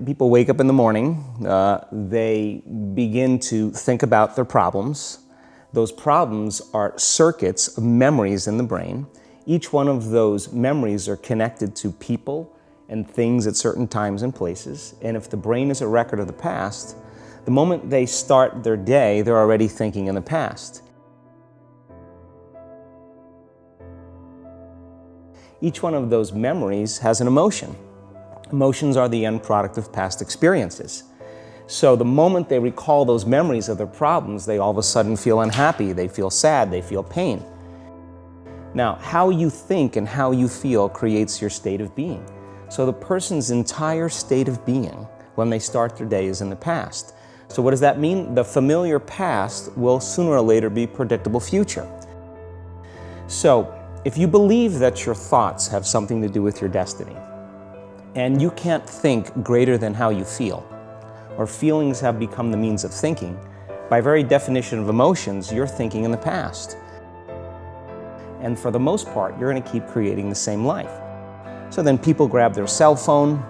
people wake up in the morning, they begin to think about their problems. Those problems are circuits of memories in the brain. Each one of those memories are connected to people and things at certain times and places. And if the brain is a record of the past, the moment they start their day, they're already thinking in the past. Each one of those memories has an emotion. Emotions are the end product of past experiences. So the moment they recall those memories of their problems, they all of a sudden feel unhappy, they feel sad, they feel pain. Now, how you think and how you feel creates your state of being. So the person's entire state of being when they start their day is in the past. So what does that mean? The familiar past will sooner or later be predictable future. So if you believe that your thoughts have something to do with your destiny, and you can't think greater than how you feel, or feelings have become the means of thinking, by very definition of emotions, you're thinking in the past. And for the most part, you're going to keep creating the same life. So then people grab their cell phone,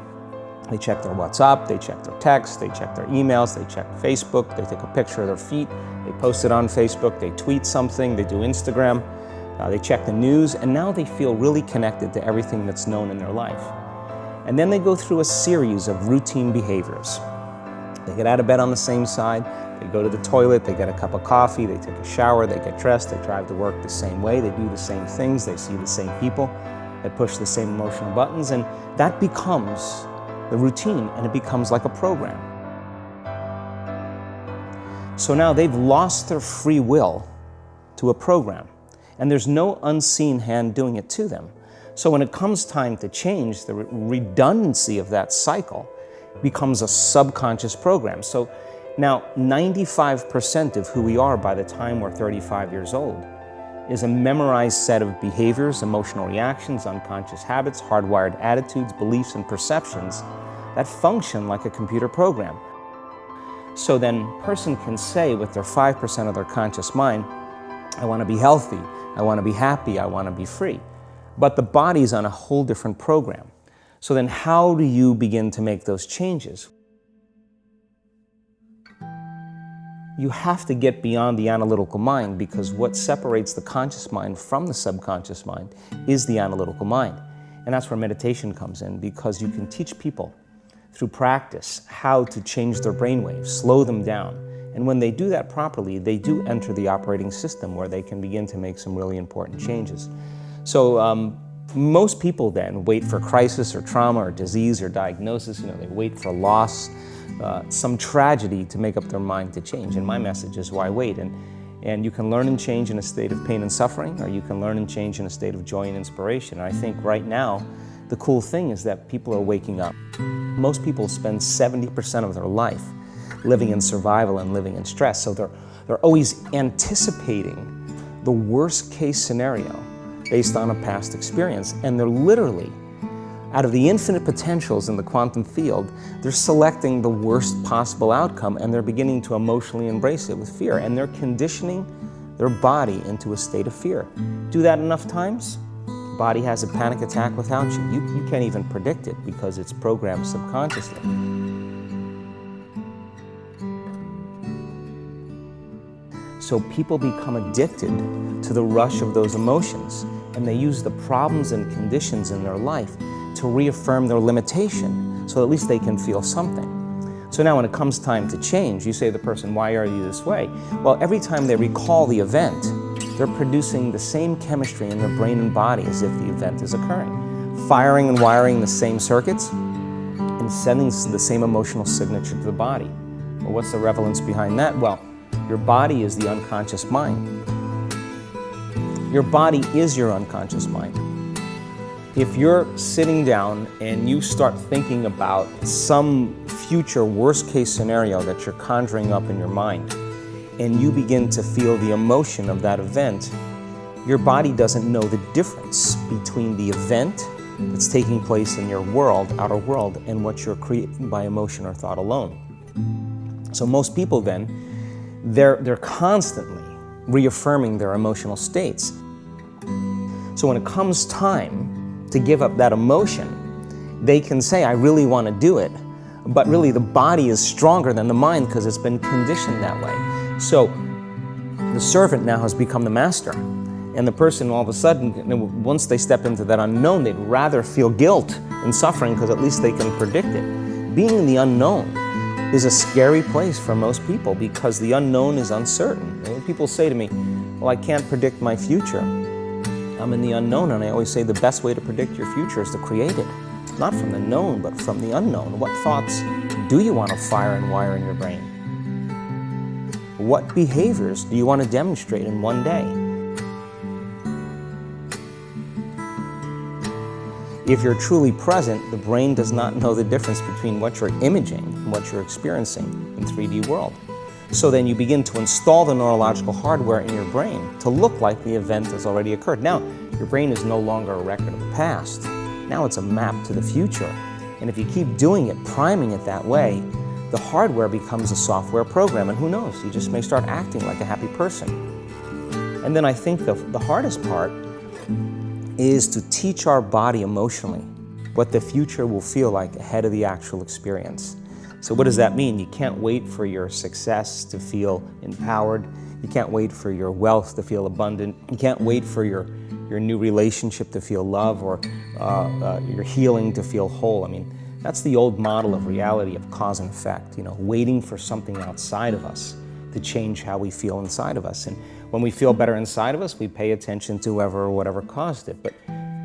they check their WhatsApp, they check their text, they check their emails, they check Facebook, they take a picture of their feet, they post it on Facebook, they tweet something, they do Instagram, they check the news, and now they feel really connected to everything that's known in their life. And then they go through a series of routine behaviors. They get out of bed on the same side, they go to the toilet, they get a cup of coffee, they take a shower, they get dressed, they drive to work the same way, they do the same things, they see the same people, they push the same emotional buttons, and that becomes the routine, and it becomes like a program. So now they've lost their free will to a program, and there's no unseen hand doing it to them. So when it comes time to change, the redundancy of that cycle becomes a subconscious program. So now 95% of who we are by the time we're 35 years old is a memorized set of behaviors, emotional reactions, unconscious habits, hardwired attitudes, beliefs, and perceptions that function like a computer program. So then a person can say with their 5% of their conscious mind, I want to be healthy, I want to be happy, I want to be free. But the body's on a whole different program. So then how do you begin to make those changes? You have to get beyond the analytical mind, because what separates the conscious mind from the subconscious mind is the analytical mind. And that's where meditation comes in, because you can teach people through practice how to change their brainwaves, slow them down. And when they do that properly, they do enter the operating system where they can begin to make some really important changes. So most people then wait for crisis or trauma or disease or diagnosis. They wait for loss, some tragedy to make up their mind to change. And my message is, why wait? And you can learn and change in a state of pain and suffering, or you can learn and change in a state of joy and inspiration. And I think right now, the cool thing is that people are waking up. Most people spend 70% of their life living in survival and living in stress. So they're always anticipating the worst case scenario based on a past experience. And they're literally, out of the infinite potentials in the quantum field, they're selecting the worst possible outcome, and they're beginning to emotionally embrace it with fear. And they're conditioning their body into a state of fear. Do that enough times, the body has a panic attack without you. You can't even predict it because it's programmed subconsciously. So people become addicted to the rush of those emotions, and they use the problems and conditions in their life to reaffirm their limitation, so at least they can feel something. So now when it comes time to change, you say to the person, why are you this way? Well, every time they recall the event, they're producing the same chemistry in their brain and body as if the event is occurring, firing and wiring the same circuits and sending the same emotional signature to the body. Well, what's the relevance behind that? Well, your body is the unconscious mind. Your body is your unconscious mind. If you're sitting down and you start thinking about some future worst case scenario that you're conjuring up in your mind, and you begin to feel the emotion of that event, your body doesn't know the difference between the event that's taking place in your world, outer world, and what you're creating by emotion or thought alone. So most people then, they're constantly reaffirming their emotional states. So when it comes time to give up that emotion, they can say, I really want to do it, But really the body is stronger than the mind because it's been conditioned that way. So the servant now has become the master. And the person all of a sudden, once they step into that unknown, they'd rather feel guilt and suffering because at least they can predict it. Being in the unknown is a scary place for most people because the unknown is uncertain. And when people say to me, well, I can't predict my future. I'm in the unknown, and I always say the best way to predict your future is to create it. Not from the known, but from the unknown. What thoughts do you want to fire and wire in your brain? What behaviors do you want to demonstrate in one day? If you're truly present, the brain does not know the difference between what you're imaging and what you're experiencing in 3D world. So then you begin to install the neurological hardware in your brain to look like the event has already occurred. Now, your brain is no longer a record of the past. Now it's a map to the future. And if you keep doing it, priming it that way, the hardware becomes a software program. And who knows, you just may start acting like a happy person. And then I think the hardest part is to teach our body emotionally what the future will feel like ahead of the actual experience. So what does that mean? You can't wait for your success to feel empowered. You can't wait for your wealth to feel abundant. You can't wait for your new relationship to feel love or your healing to feel whole. I mean, that's the old model of reality of cause and effect, waiting for something outside of us to change how we feel inside of us. And when we feel better inside of us, we pay attention to whoever or whatever caused it. But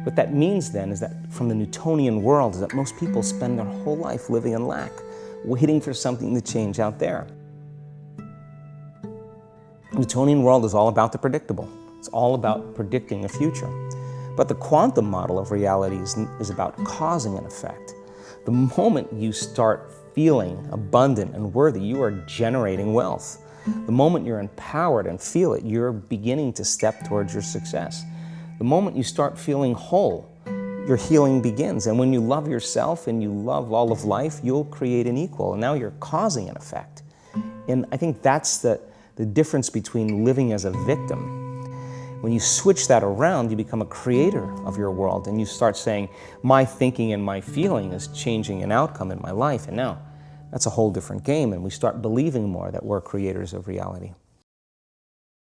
what that means then is that from the Newtonian world is that most people spend their whole life living in lack, waiting for something to change out there. The Newtonian world is all about the predictable. It's all about predicting a future. But the quantum model of reality is about causing an effect. The moment you start feeling abundant and worthy, you are generating wealth. The moment you're empowered and feel it, you're beginning to step towards your success. The moment you start feeling whole, your healing begins. And when you love yourself and you love all of life, you'll create an equal. And now you're causing an effect. And I think that's the difference between living as a victim. When you switch that around, you become a creator of your world and you start saying, my thinking and my feeling is changing an outcome in my life. And now that's a whole different game, and we start believing more that we're creators of reality.